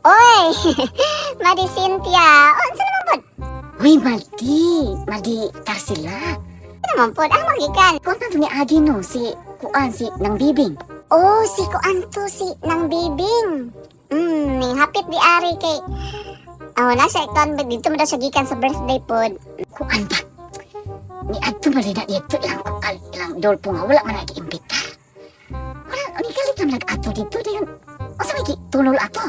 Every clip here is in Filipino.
Oy, Madi Cynthia. Unsa naman pod? Uy, Madi, Tarsila. Ano naman pod? Ang magikan. Kung na ni Adi no, si Nang Bibing. Oh, si Kuanto si Nang Bibing. Ning hapit di ari kay. Nasa ikon dito mo daw siya gikan sa birthday pod. Kuan ba? Ni Adto malina dito ilang dolpo nga wala man nag-iimbita. Wala, ni galit lang nag-ato dito dayon. Asa may tunol ato?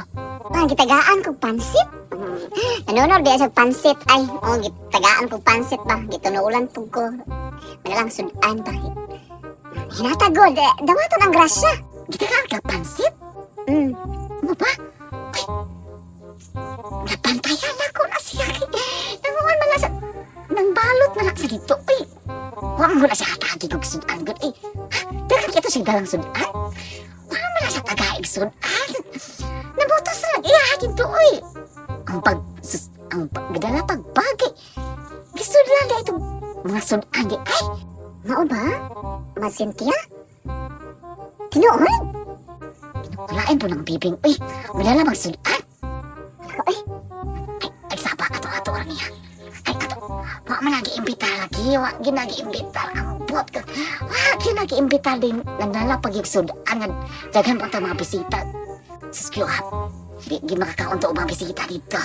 Gitagaan kog pansit. Nanonood diya sa pansit ay. Gitagaan kog pansit ba. Gitunuulan pug ko. Manalang sudan ba. Hinatagod. Dawaton ang grasya. Gitagaan ka pansit? Mo ba? Ay, napantayan ako na siya. Nangungan man na sa... Nang balot na lang sa dito. Ay, huwag mo na siya katagi kong sudan. Ay, dagan kita siya dalang sudan. Huwag mo na siya tagaig sudan. Nabutos na lang iyahakin to, uy. Ang gidala pagbagay. Gisudlan na itong mga sudan di. Ay, Mao ba? Ma Cynthia? Tinuod? walain po ng bibing. Uy, wala lang magsudan. Ay, Ay, sapa ato-ato lang niya. Ay, ato. Huwag mo nag-iimbita lagi. Huwag ginag-iimbita. Ang buot ka. Huwag ginag-iimbita din. Naglalapag yung sudan. Dagan pa ang mga bisita. Sus, kiyo ha. Di makakaon to mga bisita dito.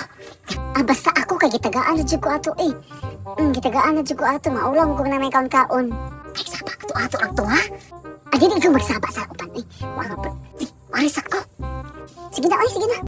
basta ako kay gitagaan na jud ko ato eh. Gitagaan na jud ko ato. Maulang ko na may kaon-kaon. Ay, sapa ato-ato lang to ha. Dili ko magsaba sa upan eh. Wala pa. Waris ako. Sige na, oy, sige na.